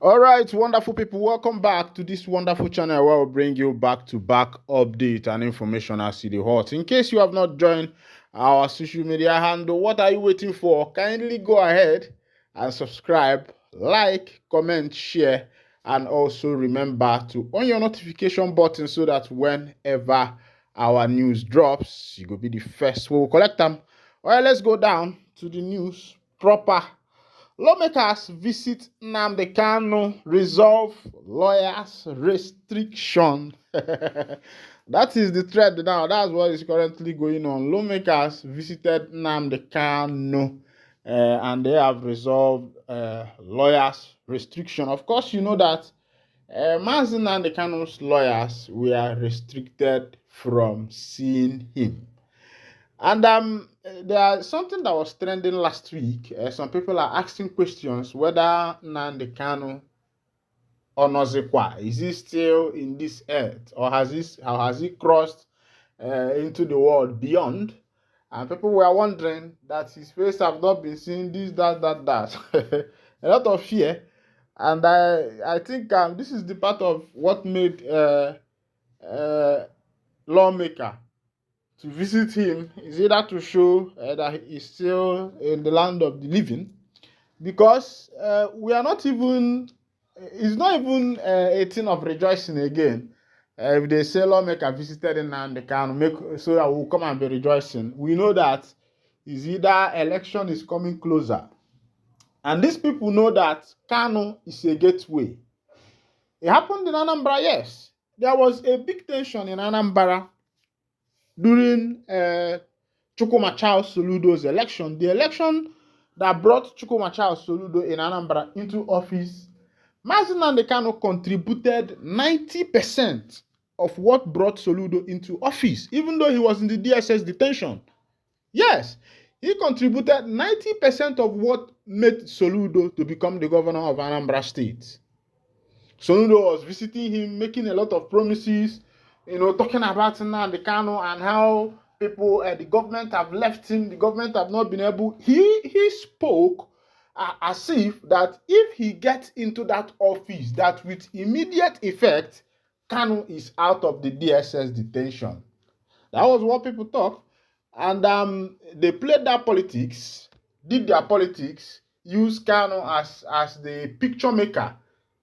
All right, wonderful people, welcome back to this wonderful channel where we'll bring you back-to-back update and information as it is hot. In case you have not joined our social media handle, what are you waiting for? Kindly go ahead and subscribe, like, comment, share, and also remember to on your notification button so that whenever our news drops, you will be the first. We will collect them. All right, let's go down to the news proper. Lawmakers visit Nnamdi Kanu, resolve lawyers' restriction. That is the thread now. That's what is currently going on. Lawmakers visited Nnamdi Kanu and they have resolved lawyers' restriction. Of course, you know that Mazi Nnamdi Kanu's lawyers were restricted from seeing him. And there's something that was trending last week. Some people are asking questions whether Nnamdi Kanu or Nozikwa is he still in this earth, or has he crossed into the world beyond? And people were wondering that his face have not been seen. This, that. A lot of fear, and I think this is the part of what made lawmaker to visit him is either to show that he is still in the land of the living, because we are not even, it's not even a thing of rejoicing again. If they say lawmaker visited in and they can make so that we'll come and be rejoicing, we know that is either election is coming closer, and these people know that Kanu is a gateway. It happened in Anambra, yes. There was a big tension in Anambra during Chukwuma Charles Soludo's election, the election that brought Chukwuma Charles Soludo in Anambra into office. Mazi Nnamdi Kanu contributed 90% of what brought Soludo into office, even though he was in the DSS detention. Yes, he contributed 90% of what made Soludo to become the governor of Anambra State. Soludo was visiting him, making a lot of promises, talking about Nnamdi Kanu and how people, the government have left him, the government have not been able. He spoke as if that if he gets into that office, that with immediate effect, Kanu is out of the DSS detention. That was what people thought. And they played that politics, did their politics, used Kanu as the picture maker.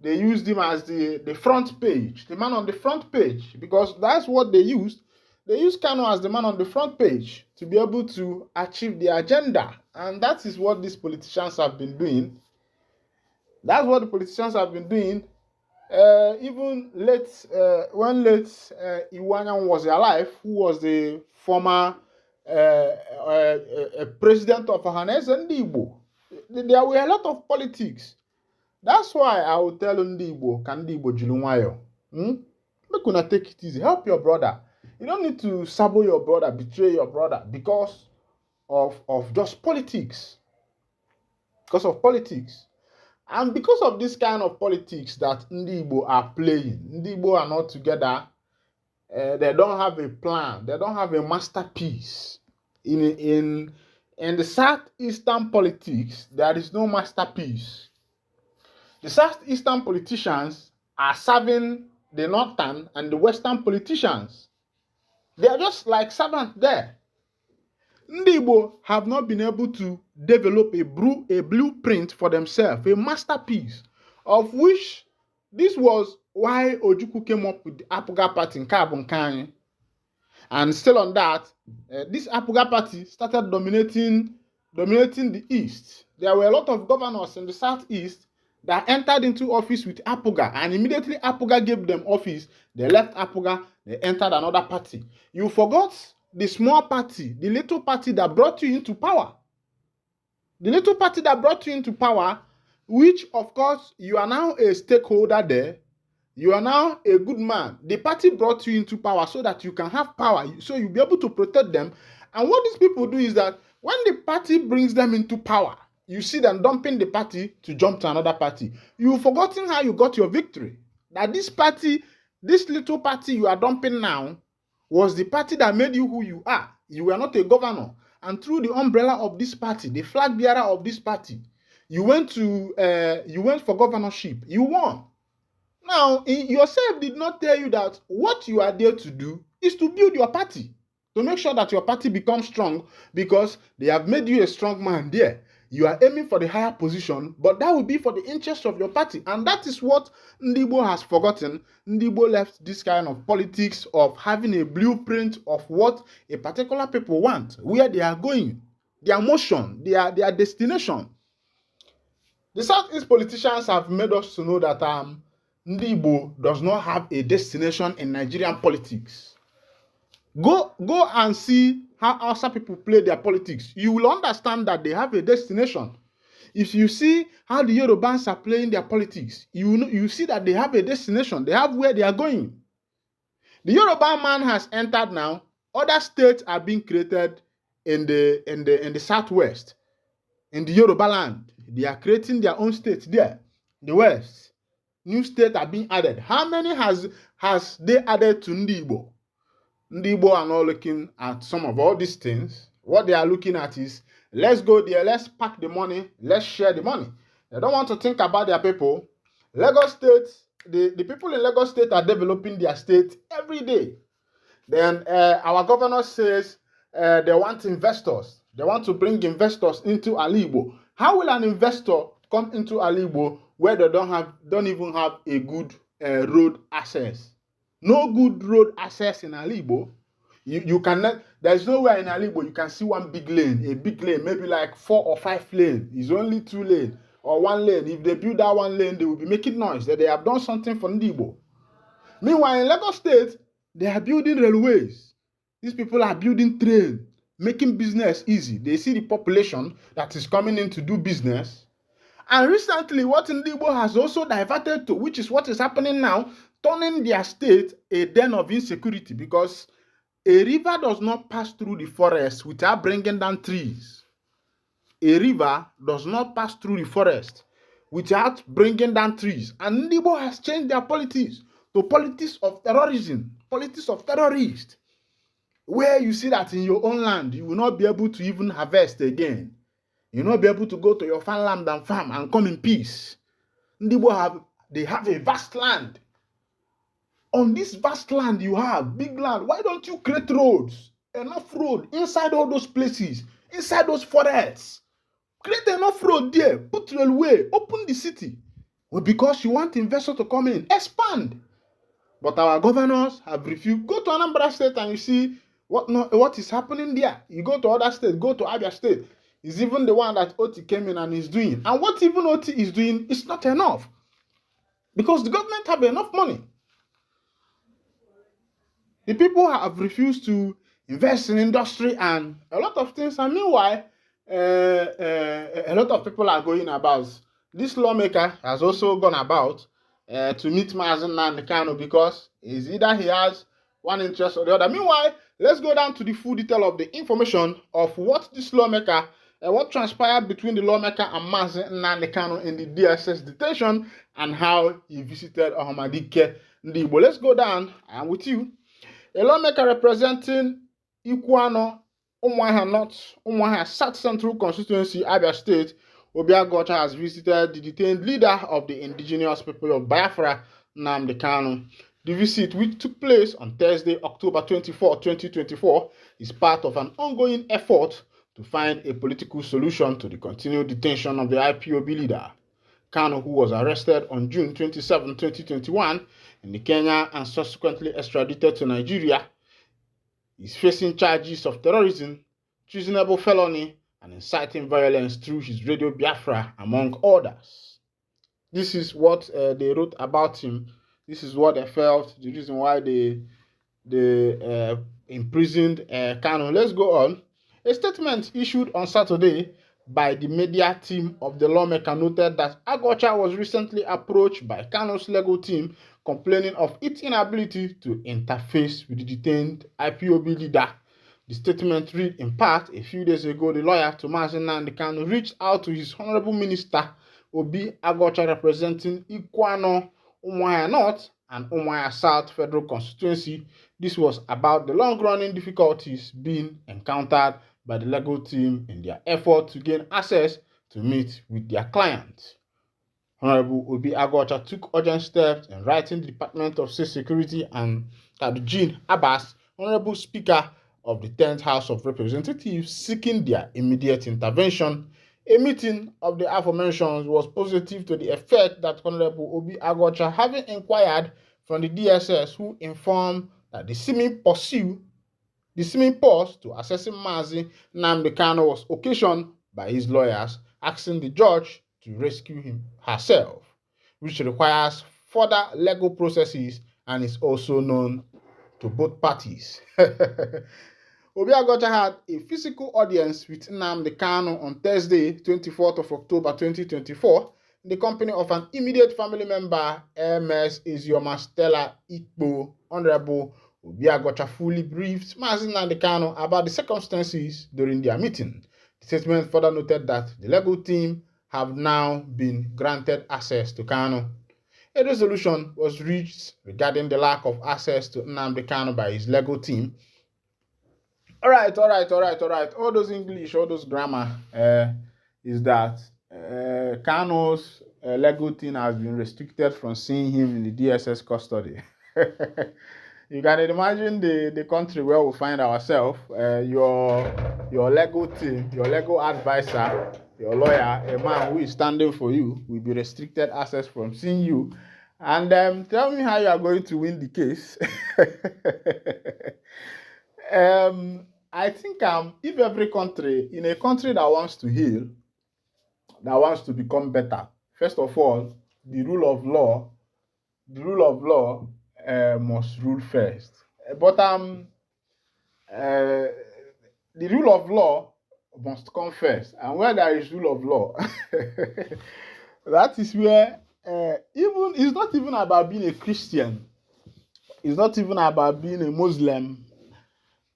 They used him as the front page, the man on the front page, because that's what they used. They used Kanu as the man on the front page to be able to achieve the agenda. And that is what these politicians have been doing. That's what the politicians have been doing. Even when late Iwanyan was alive, who was the former president of Ohaneze Ndigbo, there were a lot of politics. That's why I will tell Ndigbo, can Ndigbo Jilunwayo. Make una take it easy. Help your brother. You don't need to sabo your brother, betray your brother because of just politics. Because of politics. And because of this kind of politics that Ndigbo are playing, Ndigbo are not together. They don't have a plan. They don't have a masterpiece. In the Southeastern politics, there is no masterpiece. The Southeastern politicians are serving the Northern and the Western politicians. They are just like servants there. Ndigbo have not been able to develop a blueprint for themselves, a masterpiece, of which this was why Ojukwu came up with the Apuga Party in Kabunkanyi. And still on that, this Apuga Party started dominating the East. There were a lot of governors in the Southeast that entered into office with Apuga, and immediately Apuga gave them office. They left Apuga, they entered another party. You forgot the small party, the little party that brought you into power. The little party that brought you into power, which of course you are now a stakeholder there. You are now a good man. The party brought you into power so that you can have power, so you'll be able to protect them. And what these people do is that when the party brings them into power, you see them dumping the party to jump to another party. You've forgotten how you got your victory. That this party, this little party you are dumping now, was the party that made you who you are. You were not a governor. And through the umbrella of this party, the flag bearer of this party, You went for governorship. You won. Now, yourself did not tell you that what you are there to do is to build your party, to make sure that your party becomes strong, because they have made you a strong man there. You are aiming for the higher position, but that will be for the interest of your party. And that is what Ndibo has forgotten. Ndibo left this kind of politics of having a blueprint of what a particular people want, where they are going, their motion, their destination. The Southeast politicians have made us to know that Ndibo does not have a destination in Nigerian politics. Go and see how Hausa people play their politics. You will understand that they have a destination. If you see how the Yorubans are playing their politics, you see that they have a destination. They have where they are going. The Yoruba man has entered now. Other states are being created in the southwest, in the Yoruba land. They are creating their own states there. The west. New states are being added. How many has they added to Ndibo? Ndibo are not looking at some of all these things. What they are looking at is, let's go there, let's pack the money, let's share the money. They don't want to think about their people. Lagos State, the people in Lagos State are developing their state every day. Then our governor says they want investors. They want to bring investors into Alibo. How will an investor come into Alibo where they don't even have a good road access? No good road access in Alibo. You cannot. There's nowhere in Alibo you can see one big lane, maybe like 4 or 5 lanes. It's only 2 lanes or 1 lane. If they build that 1 lane, they will be making noise that they have done something for Ndibo. Meanwhile, in Lagos State, they are building railways. These people are building trains, making business easy. They see the population that is coming in to do business. And recently, what Ndibo has also diverted to, which is what is happening now, turning their state a den of insecurity, because a river does not pass through the forest without bringing down trees. A river does not pass through the forest without bringing down trees. And Ndibo has changed their politics to politics of terrorism, politics of terrorists, where you see that in your own land, you will not be able to even harvest again. You will not be able to go to your farmland and farm and come in peace. Ndibo have a vast land. On this vast land you have, big land, why don't you create roads, enough road inside all those places, inside those forests? Create enough road there, put railway, open the city. Well, because you want investors to come in, expand. But our governors have refused. Go to Anambra State and you see what is happening there. You go to other states, go to Abia State. It's even the one that Oti came in and is doing. And what even Oti is doing is not enough. Because the government have enough money. The people have refused to invest in industry and a lot of things. And meanwhile, a lot of people are going about. This lawmaker has also gone about to meet Mazen Nnamdi Kanu, because it's either he has one interest or the other. Meanwhile, let's go down to the full detail of the information of what this lawmaker, what transpired between the lawmaker and Mazen Nnamdi Kanu in the DSS detention, and how he visited Ahmadike Ndibo. Let's go down. I am with you. A lawmaker representing Ikuano, Umuahia North, Umuahia South Central Constituency, Abia State, Obiagocha, has visited the detained leader of the indigenous people of Biafra, Nnamdi Kanu. The visit, which took place on Thursday, October 24, 2024, is part of an ongoing effort to find a political solution to the continued detention of the IPOB leader. Kanu, who was arrested on June 27, 2021 in Kenya and subsequently extradited to Nigeria, is facing charges of terrorism, treasonable felony, and inciting violence through his Radio Biafra, among others. This is what they wrote about him. This is what they felt, the reason why they imprisoned Kanu. Let's go on. A statement issued on Saturday by the media team of the lawmaker noted that Agocha was recently approached by Kanu's legal team complaining of its inability to interface with the detained IPOB leader. The statement read in part, a few days ago, the lawyer to Mazen Nnamdi Kanu reached out to his Honorable Minister Obi Agocha, representing Ikuano, Umuahia North and Umuahia South Federal Constituency. This was about the long-running difficulties being encountered by the legal team in their effort to gain access to meet with their client. Honorable Obi Agwacha took urgent steps in writing the Department of State Security and Tajudeen Abbas, Honorable Speaker of the 10th House of Representatives, seeking their immediate intervention. A meeting of the aforementioned was positive to the effect that Honorable Obi Agwacha, having inquired from the DSS, who informed that the seeming pause to assessing Mazi Nnamdi Kanu was occasioned by his lawyers asking the judge to rescue herself, which requires further legal processes and is also known to both parties. Obi Agwacha had a physical audience with Nnamdi Kanu on Thursday, 24th of October 2024, in the company of an immediate family member, MS Isioma Stella Ikpo. Honorable Obi Agwacha fully briefed Mazi Nnamdi Kanu about the circumstances during their meeting. The statement further noted that the legal team have now been granted access to Kanu. A resolution was reached regarding the lack of access to Nnamdi Kanu by his legal team. All right. All those English, all those grammar is that Kanu's legal team has been restricted from seeing him in the DSS custody. You can imagine the country where we find ourselves. Your legal team, your legal advisor, your lawyer, a man who is standing for you, will be restricted access from seeing you. And tell me how you are going to win the case. I think if every country, in a country that wants to heal, that wants to become better, first of all, the rule of law must rule first. But the rule of law must come first, and where there is rule of law, that is where even it's not even about being a Christian, it's not even about being a Muslim.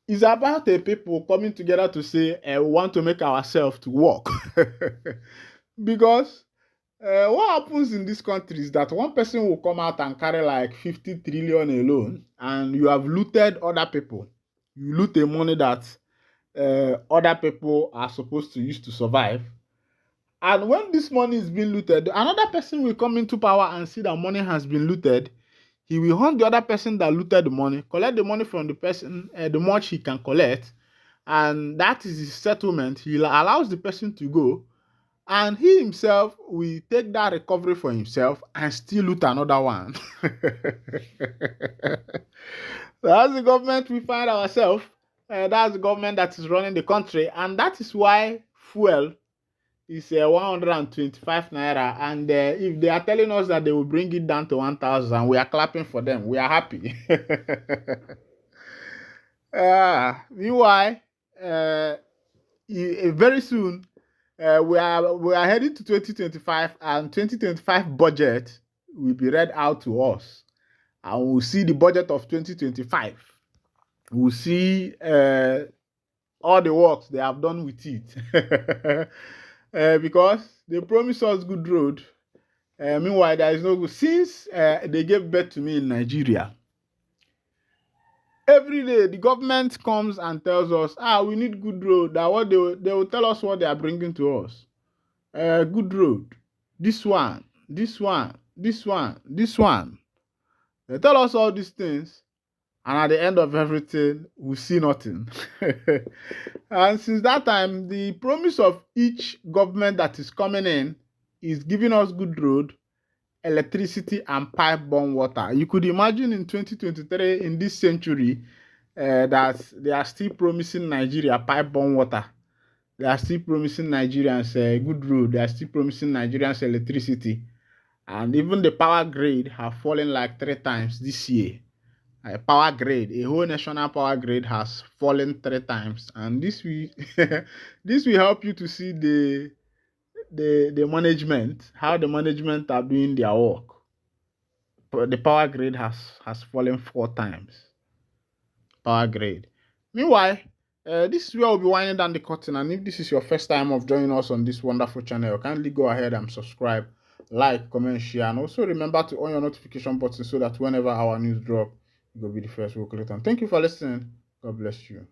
It's about the people coming together to say we want to make ourselves to work. Because what happens in this country is that one person will come out and carry like 50 trillion alone, and you have looted other people. You loot the money that other people are supposed to use to survive. And when this money is being looted, another person will come into power and see that money has been looted. He will hunt the other person that looted the money, collect the money from the person, the much he can collect, and that is his settlement. He allows the person to go, and he himself will take that recovery for himself and still loot another one. That's the government we find ourselves. That's the government that is running the country, and that is why fuel is 125 naira, and if they are telling us that they will bring it down to 1,000, we are clapping for them. We are happy. Meanwhile, very soon we are heading to 2025, and 2025 budget will be read out to us, and we'll see the budget of 2025. We'll see all the works they have done with it. Because they promised us good road. Meanwhile, there is no good. Since they gave birth to me in Nigeria, every day the government comes and tells us, we need good road. That what they will tell us what they are bringing to us. Good road. This one. They tell us all these things, and at the end of everything, we see nothing. And since that time, the promise of each government that is coming in is giving us good road, electricity, and pipe-borne water. You could imagine in 2023, in this century, that they are still promising Nigeria pipe-borne water. They are still promising Nigerians good road. They are still promising Nigerians electricity. And even the power grid have fallen like 3 times this year. A power grid, a whole national power grid has fallen 3 times, and this will this will help you to see the management, how the management are doing their work. The power grid has fallen 4 times. Power grid. Meanwhile, this is where we'll be winding down the curtain, and if this is your first time of joining us on this wonderful channel, kindly go ahead and subscribe, like, comment, share, and also remember to on your notification button so that whenever our news drop, you'll be the first to click on. Thank you for listening. God bless you.